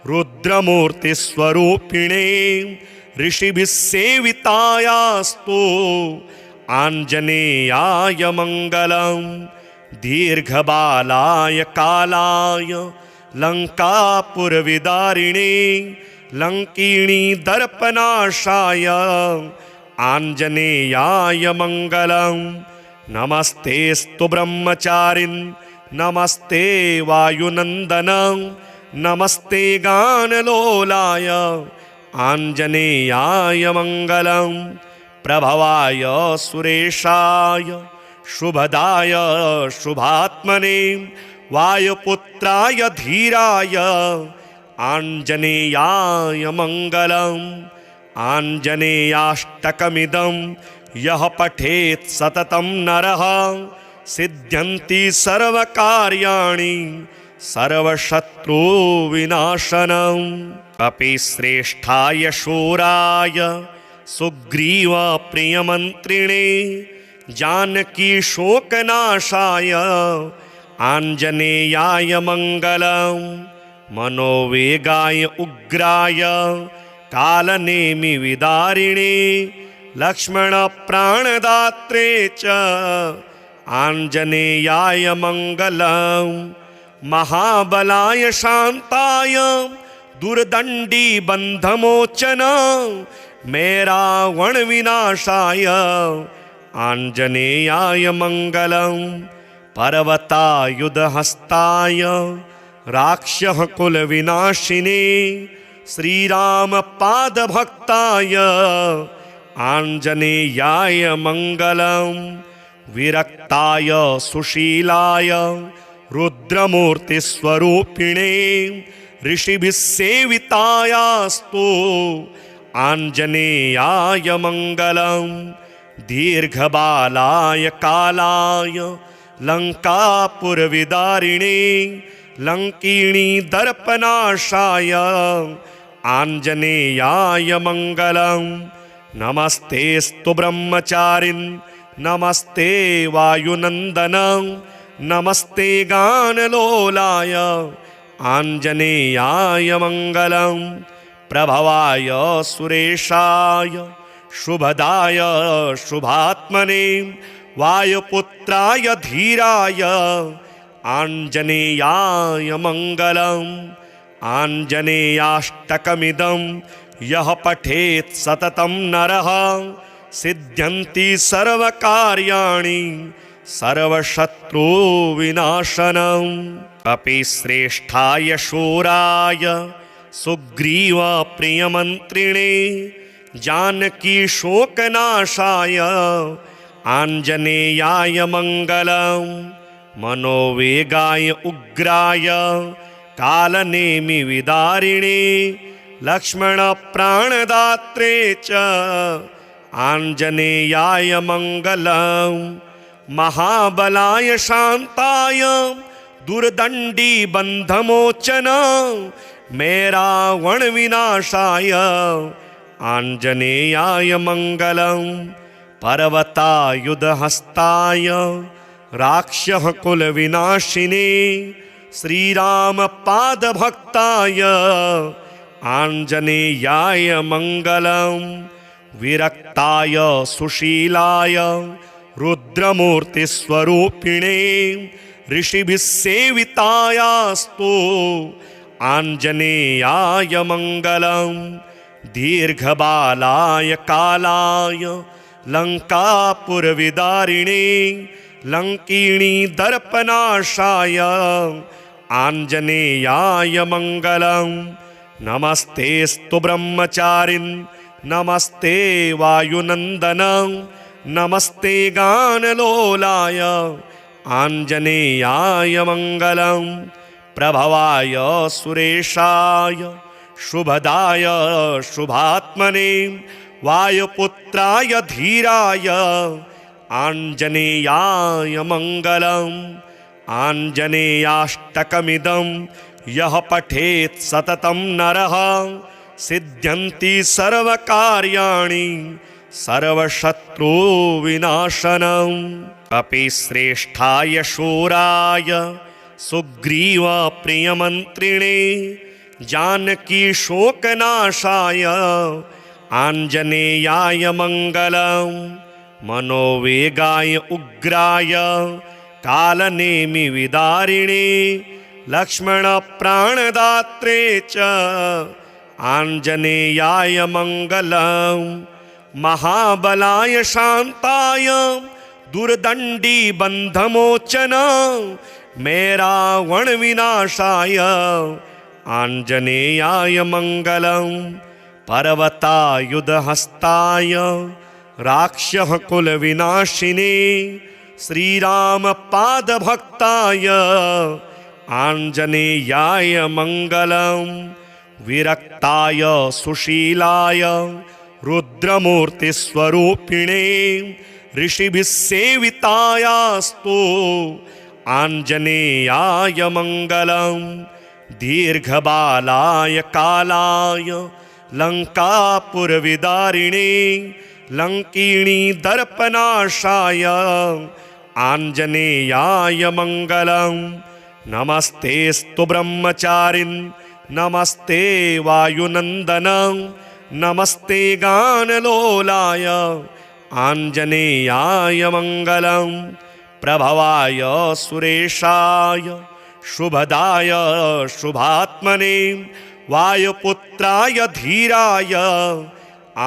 रुद्रमूर्तिस्वरूपिणे ऋषिभिः सेवितायास्तु आञ्जनेयाय मङ्गलं दीर्घबालाय कालाय लङ्कापुरविदारिणे लङ्किणी दर्पनाशाय आञ्जनेयाय मङ्गलं नमस्तेऽस्तु ब्रह्मचारिन् नमस्ते वायुनन्दन नमस्ते गानलोलाय आञ्जनेयाय मङ्गलं प्रभवाय सुरेशाय शुभदाय शुभात्मने वायुपुत्राय धीराय आञ्जनेयाय मङ्गलम् आञ्जनेयाष्टकमिदं यः पठेत् सततं नरः सिद्ध्यन्ति सर्वकार्याणि सर्वशत्रुविनाशनम् कपिश्रेष्ठाय शूराय सुग्रीवप्रियमन्त्रिणे जानकीशोकनाशाय आञ्जनेयाय मङ्गलम् मनोवेगाय उग्राय कालनेमिविदारिणे लक्ष्मणप्राणदात्रे च आञ्जनेयाय मङ्गलम् महाबलाय शान्ताय दुर्दण्डीबन्धमोचन मेरावणविनाशाय आञ्जनेयाय मङ्गलम् पर्वतायुधहस्ताय राक्षः कुलविनाशिने श्रीरामपादभक्ताय आञ्जनेयाय मङ्गलम् विरक्ताय सुशीलाय रुद्रमूर्तिस्वरूपिणे ऋषिभिः सेवितायास्तु आञ्जनेयाय मङ्गलम् दीर्घबालाय कालाय लङ्कापुरविदारिणे लङ्किणी दर्पनाशाय आञ्जनेयाय मङ्गलम् नमस्तेऽस्तु ब्रह्मचारिन् नमस्ते वायुनन्दन नमस्ते गानलोलाय आञ्जनेयाय मङ्गलम् प्रभवाय सुरेशाय शुभदाय शुभात्मने वायुपुत्राय धीराय आञ्जनेयाय मङ्गलम् आञ्जनेयाष्टकमिदं यः पठेत् सततं नरः सिद्ध्यन्ति सर्वकार्याणि सर्वशत्रुविनाशनम् कपिश्रेष्ठाय शूराय सुग्रीवप्रियमन्त्रिणे जानकीशोकनाशाय आञ्जनेयाय मङ्गलम् मनोवेगाय उग्राय कालनेमिविदारिणे लक्ष्मणप्राणदात्रे च आञ्जनेयाय मङ्गलम् महाबलाय शान्ताय दुर्दण्डीबन्धमोचन मेरावणविनाशाय आञ्जनेयाय मङ्गलम् पर्वतायुधहस्ताय राक्षः कुलविनाशिने श्रीरामपादभक्ताय आञ्जनेयाय मङ्गलम् विरक्ताय सुशीलाय रुद्रमूर्तिस्वरूपिणे ऋषिभिः सेवितायास्तु आञ्जनेयाय मङ्गलम् दीर्घबालाय कालाय लङ्कापुरविदारिणे लङ्किणी दर्पनाशाय आञ्जनेयाय मङ्गलम् नमस्तेऽस्तु ब्रह्मचारिन् नमस्ते वायुनन्दन नमस्ते गानलोलाय आञ्जनेयाय मङ्गलम् प्रभवाय सुरेशाय शुभदाय शुभात्मने वायुपुत्राय धीराय आञ्जनेयाय मङ्गलम् आञ्जनेयाष्टकमिदं यः पठेत् सततं नरः सिद्ध्यन्ति सर्वकार्याणि सर्वशत्रुविनाशनम् कपिश्रेष्ठाय शूराय सुग्रीवप्रियमन्त्रिणे जानकीशोकनाशाय आञ्जनेयाय मङ्गलम् मनोवेगाय उग्राय कालनेमिविदारिणे लक्ष्मणप्राणदात्रे च आञ्जनेयाय मङ्गलम् महाबलाय शान्ताय दुर्दण्डी बन्धमोचन मेरावणविनाशाय आञ्जनेयाय मङ्गलम् पर्वतायुधहस्ताय राक्षः कुलविनाशिने श्रीरामपादभक्ताय आञ्जनेयाय मङ्गलम् विरक्ताय सुशीलाय रुद्रमूर्तिस्वरूपिणे ऋषिभिः सेवितायास्तु आञ्जनेयाय मङ्गलम् दीर्घबालाय कालाय लङ्कापुरविदारिणे लङ्किणी दर्पनाशाय आञ्जनेयाय मङ्गलम् नमस्तेऽस्तु ब्रह्मचारिन् नमस्ते वायुनन्दन नमस्ते गानलोलाय आञ्जनेयाय मङ्गलम् प्रभवाय सुरेशाय शुभदाय शुभात्मने वायुपुत्राय धीराय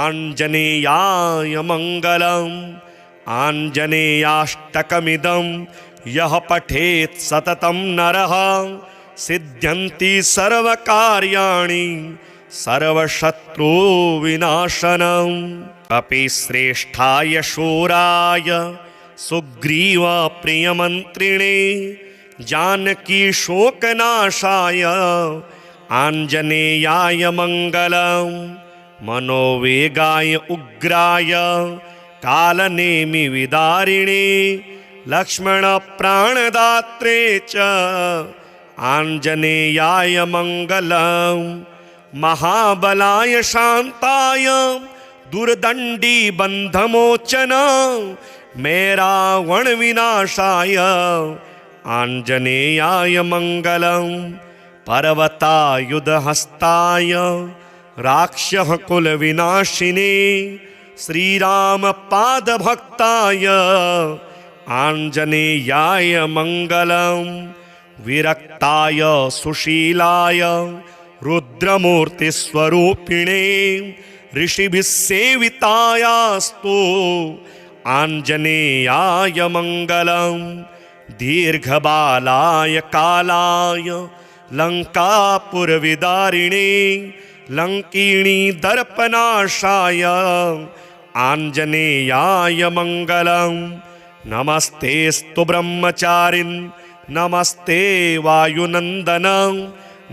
आञ्जनेयाय मङ्गलम् आञ्जनेयाष्टकमिदं यः पठेत् सततं नरः सिद्ध्यन्ति सर्वकार्याणि सर्वशत्रुविनाशनम् कपिश्रेष्ठाय शूराय सुग्रीवप्रियमन्त्रिणे जानकीशोकनाशाय आञ्जनेयाय मङ्गलम् मनोवेगाय उग्राय कालनेमिविदारिणे लक्ष्मणप्राणदात्रे च आञ्जनेयाय मङ्गलम् महाबलाय शान्ताय दुर्दण्डी बन्धमोचन मेरावणविनाशाय आञ्जनेयाय मङ्गलम् पर्वतायुधहस्ताय राक्षः कुलविनाशिने श्रीरामपादभक्ताय आञ्जनेयाय मङ्गलम् विरक्ताय सुशीलाय रुद्रमूर्तिस्वरूपिणे ऋषिभिः सेवितायास्तु आञ्जनेयाय मङ्गलम् दीर्घबालाय कालाय लङ्कापुरविदारिणे लङ्किणी दर्पनाशाय आञ्जनेयाय मङ्गलम् नमस्तेऽस्तु ब्रह्मचारिन् नमस्ते वायुनन्दन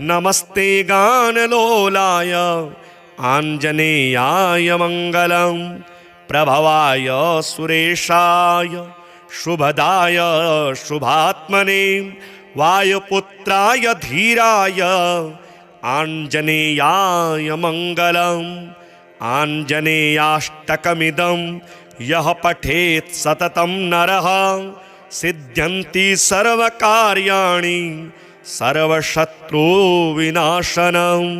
नमस्ते गानलोलाय आञ्जनेयाय मङ्गलम् प्रभवाय सुरेशाय शुभदाय शुभात्मने वायुपुत्राय धीराय आञ्जनेयाय मङ्गलम् आञ्जनेयाष्टकमिदं यः पठेत् सततं नरः सिद्ध्यन्ति सर्वकार्याणि सर्वशत्रुविनाशनम्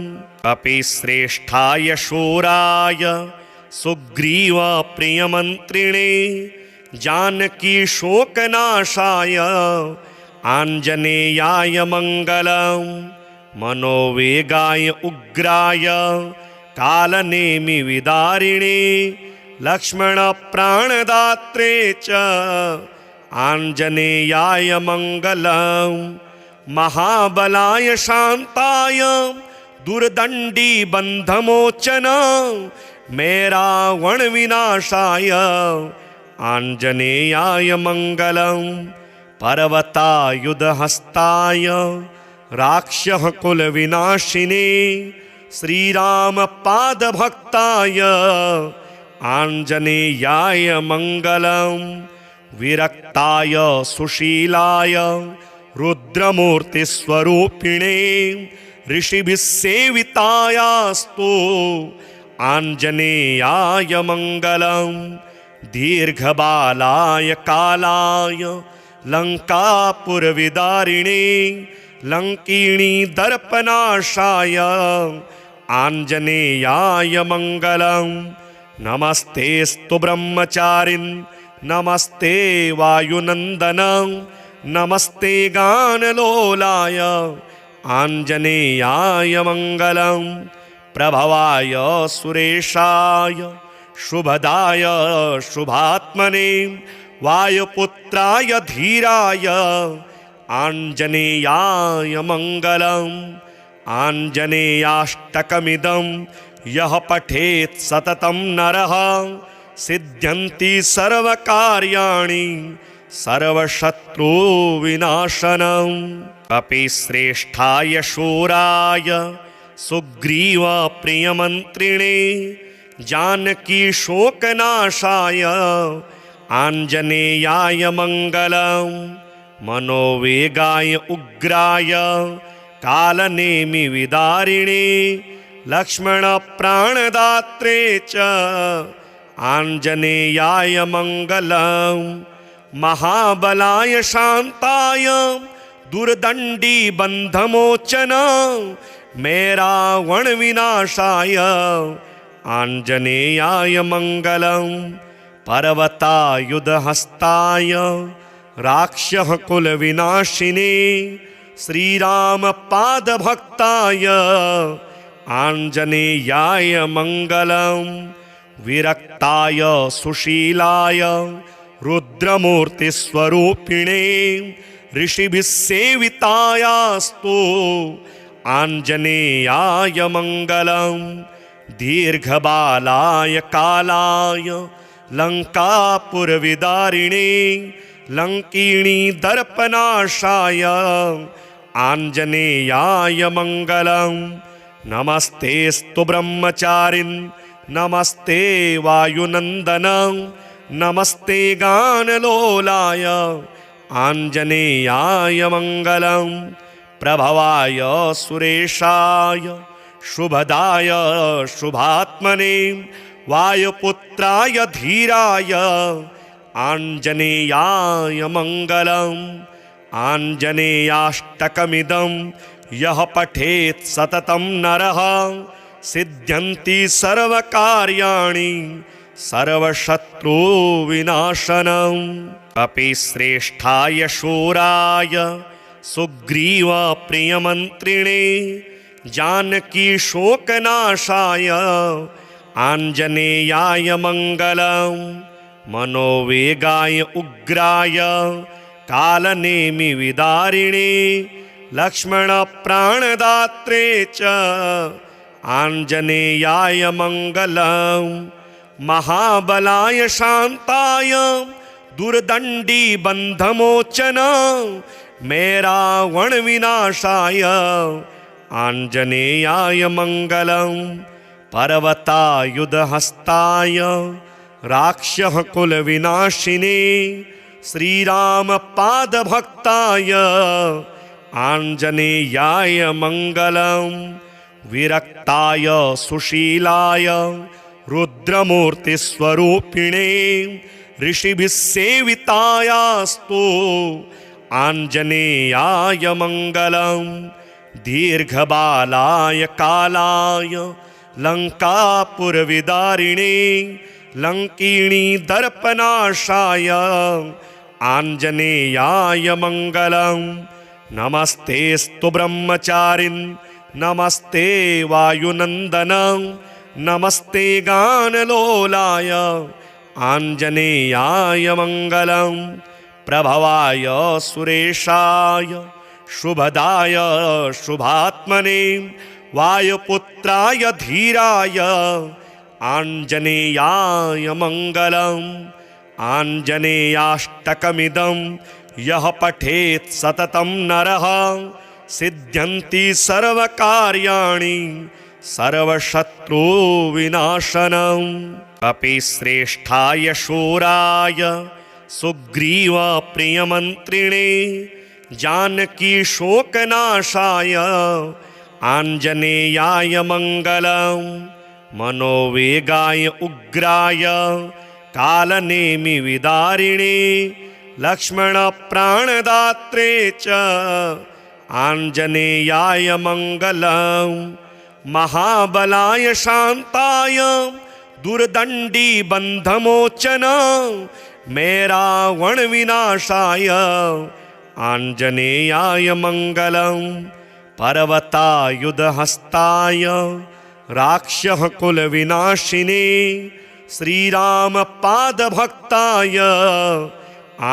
कपिश्रेष्ठाय शूराय सुग्रीवप्रियमन्त्रिणे जानकीशोकनाशाय आञ्जनेयाय मङ्गलम् मनोवेगाय उग्राय कालनेमिविदारिणे लक्ष्मणप्राणदात्रे च आञ्जनेयाय मङ्गलम् महाबलाय शान्ताय दुर्दण्डी बन्धमोचन मेरावणविनाशाय आञ्जनेयाय मङ्गलम् पर्वतायुधहस्ताय राक्षः कुलविनाशिने श्रीरामपादभक्ताय आञ्जनेयाय मङ्गलम् विरक्ताय सुशीलाय रुद्रमूर्तिस्वरूपिणे ऋषिभिः सेवितायास्तु आञ्जनेयाय मङ्गलम् दीर्घबालाय कालाय लङ्कापुरविदारिणे लङ्किणी दर्पनाशाय आञ्जनेयाय मङ्गलम् नमस्तेस्तु ब्रह्मचारिन् नमस्ते वायुनन्दन नमस्ते गानलोलाय आञ्जनेयाय मङ्गलं प्रभवाय सुरेशाय शुभदाय शुभात्मने वायुपुत्राय धीराय आञ्जनेयाय मङ्गलम् आञ्जनेयाष्टकमिदं यः पठेत् सततं नरः सिद्ध्यन्ति सर्वकार्याणि सर्वशत्रुविनाशनम् कपिश्रेष्ठाय शूराय सुग्रीवप्रियमन्त्रिणे जानकीशोकनाशाय आञ्जनेयाय मङ्गलम् मनोवेगाय उग्राय कालनेमिविदारिणे लक्ष्मणप्राणदात्रे च आञ्जनेयाय मङ्गलम् महाबलाय शान्ताय दुर्दण्डीबन्धमोचन मेरावणविनाशाय आञ्जनेयाय मङ्गलम् पर्वतायुधहस्ताय राक्षः कुलविनाशिने श्रीरामपादभक्ताय आञ्जनेयाय मङ्गलम् विरक्ताय सुशीलाय रुद्रमूर्तिस्वरूपिणे ऋषिभिः सेवितायास्तु आञ्जनेयाय मङ्गलम् दीर्घबालाय कालाय लङ्कापुरविदारिणे लङ्किणी दर्पनाशाय आञ्जनेयाय मङ्गलम् नमस्तेस्तु ब्रह्मचारिन् नमस्ते वायुनन्दन नमस्ते गानलोलाय आञ्जनेयाय मङ्गलम् प्रभवाय सुरेशाय शुभदाय शुभात्मने वायुपुत्राय धीराय आञ्जनेयाय मङ्गलम् आञ्जनेयाष्टकमिदं यः पठेत् सततं नरः सिद्ध्यन्ति सर्वकार्याणि सर्वशत्रुविनाशनम् कपिश्रेष्ठाय शूराय सुग्रीवप्रियमन्त्रिणे जानकीशोकनाशाय आञ्जनेयाय मङ्गलम् मनोवेगाय उग्राय कालनेमिविदारिणे लक्ष्मणप्राणदात्रे च आञ्जनेयाय मङ्गलम् महाबलाय शान्ताय दुर्दण्डीबन्धमोचन मेरावणविनाशाय आञ्जनेयाय मङ्गलम् पर्वतायुधहस्ताय राक्षः कुलविनाशिने श्रीरामपादभक्ताय आञ्जनेयाय मङ्गलम् विरक्ताय सुशीलाय रुद्रमूर्तिस्वरूपिणे ऋषिभिः सेवितायास्तु आञ्जनेयाय मङ्गलम् दीर्घबालाय कालाय लङ्कापुरविदारिणे लङ्किणी दर्पनाशाय आञ्जनेयाय मङ्गलम् नमस्तेस्तु ब्रह्मचारिन् नमस्ते वायुनन्दन नमस्ते गानलोलाय आञ्जनेयाय मङ्गलम् प्रभवाय सुरेशाय शुभदाय शुभात्मने वायुपुत्राय धीराय आञ्जनेयाय मङ्गलम् आञ्जनेयाष्टकमिदं यः पठेत् सततं नरः सिद्ध्यन्ति सर्वकार्याणि सर्वशत्रुविनाशनम् कपिश्रेष्ठाय शूराय सुग्रीवप्रियमन्त्रिणे जानकीशोकनाशाय आञ्जनेयाय मङ्गलम् मनोवेगाय उग्राय कालनेमिविदारिणे लक्ष्मणप्राणदात्रे च आञ्जनेयाय मङ्गलम् महाबलाय शान्ताय दुर्दंडी बंधमोचन मेरावण विनाशाय आंजनेयाय मंगलम पर्वतायुधहस्ताय राक्षः कुल विनाशिने श्रीराम पाद भक्ताय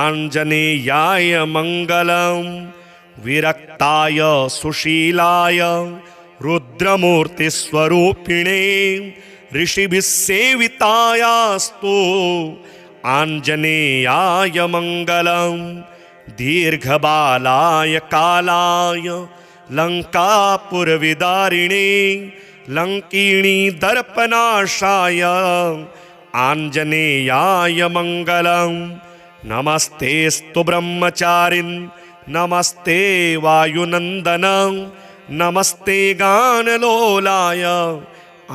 आंजनेयाय मंगलम विरक्ताय सुशीलाय रुद्रमूर्ति स्वरूपिणे ऋषिभिः सेवितायास्तु आंजनेयाय मंगलम दीर्घबालाय कालाय लंकापुरविदारिणे लंकिणी दर्पनाशाय आंजनेयाय मंगलम नमस्तेस्तु ब्रह्मचारिन् नमस्ते वायुनंदन नमस्ते गानलोलाय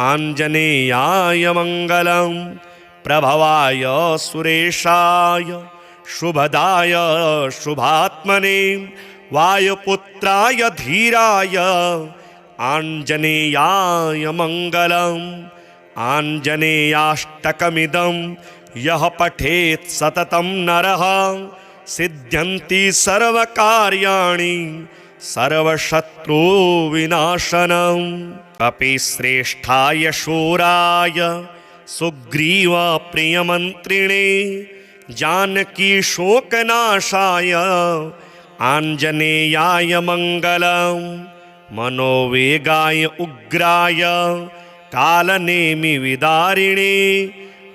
आंजनेयाय मंगलम प्रभवाय सुरेशाय शुभदाय शुभात्मने वायुपुत्राय धीराय आंजनेयाय मंगलम आंजनेयाष्टकमिदं यः पठेत् सततं नरः सिद्ध्यन्ति सर्वकार्याणि सर्वशत्रुविनाशनम् कपिश्रेष्ठाय शूराय सुग्रीव प्रियमन्त्रिणे जानकी शोकनाशाय आंजनेयाय मंगलम् मनोवेगाय उग्राय कालनेमि विदारिणे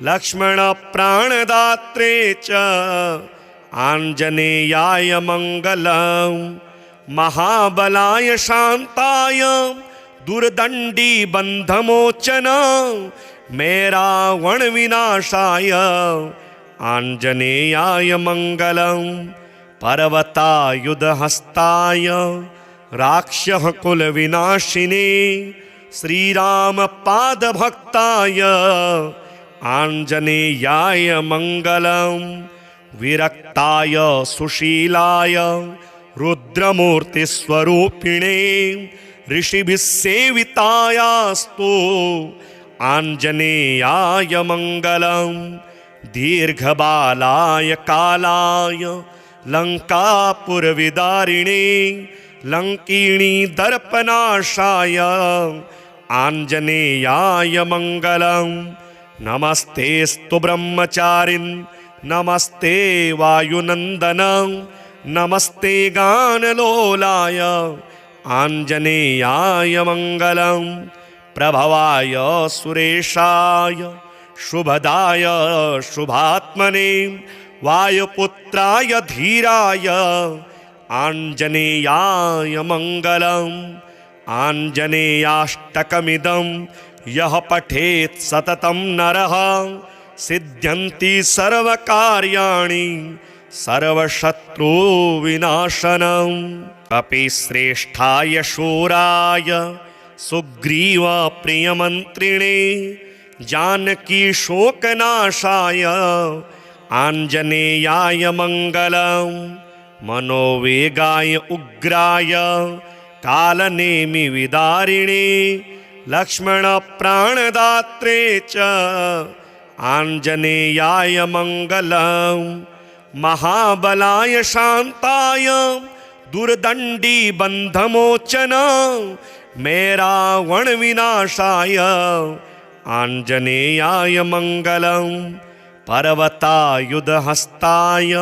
लक्ष्मण प्राणदात्रे च आंजनेयाय मंगलम् महाबलाय शांताय दुर्दंडी बंधमोचन मेरावण विनाशाय आंजनेयाय मंगलम् पर्वतायुधहस्ताय राक्षः कुल विनाशिने श्रीराम पाद भक्ताय आंजनेयाय मंगलम् विरक्ताय सुशीलाय रुद्रमूर्ति स्वरूपिणे ऋषिभिः सेवितायास्तु आंजनेयाय मंगलम् दीर्घबालाय कालाय लंकापुरविदारिणे लंकिणी दर्पनाशाय आंजनेयाय मंगलम् नमस्तेस्तु ब्रह्मचारिन् नमस्ते वायुनंदन नमस्ते गानलोलाय आंजनेयाय मंगलम् प्रभवाय सुरेशाय शुभदाय शुभात्मने वायुपुत्राय धीराय आंजनेयाय मंगलम् आंजनेयाष्टकमिदं यः पठेत् सततं नरः सिद्ध्यन्ति सर्वकार्याणि सर्वशत्रुविनाशनम् कपिश्रेष्ठाय शूराय सुग्रीव प्रियमन्त्रिणे जानकी शोकनाशाय आंजनेयाय मंगलम् मनोवेगाय उग्राय कालनेमि विदारिणे लक्ष्मण प्राणदात्रे च आंजनेयाय मंगलम् महाबलाय शांताय दुर्दंडी बंधमोचन मेरावण विनाशाय आंजनेयाय मंगलम् पर्वतायुधहस्ताय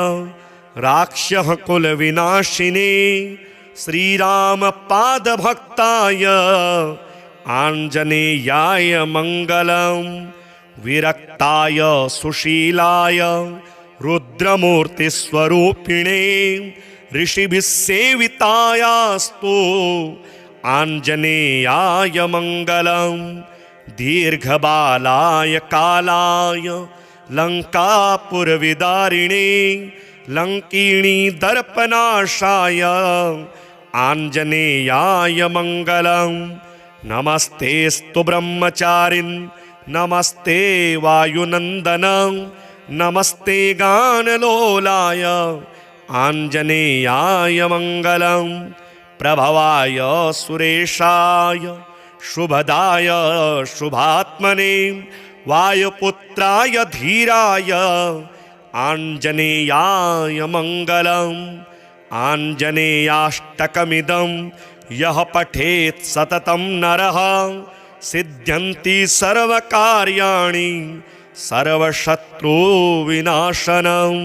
राक्षः कुल विनाशिने श्रीराम पाद भक्ताय आंजनेयाय मंगलम् विरक्ताय सुशीलाय रुद्रमूर्ति स्वरूपिणे ऋषिभिः सेवितायास्तु आंजनेयाय मंगलम् दीर्घबालाय कालाय लंकापुरविदारिणे लंकिणी दर्पनाशाय आंजनेयाय मंगलम् नमस्तेस्तु ब्रह्मचारिन् नमस्ते वायुनंदन नमस्ते गानलोलाय आंजनेयाय मंगलम् प्रभवाय सुरेशाय शुभदाय शुभात्मने वायुपुत्राय धीराय आञ्जनेयाय मङ्गलम् आञ्जनेयाष्टकमिदं यः पठेत् सततं नरः सिद्ध्यन्ति सर्वकार्याणि सर्वशत्रुविनाशनम्।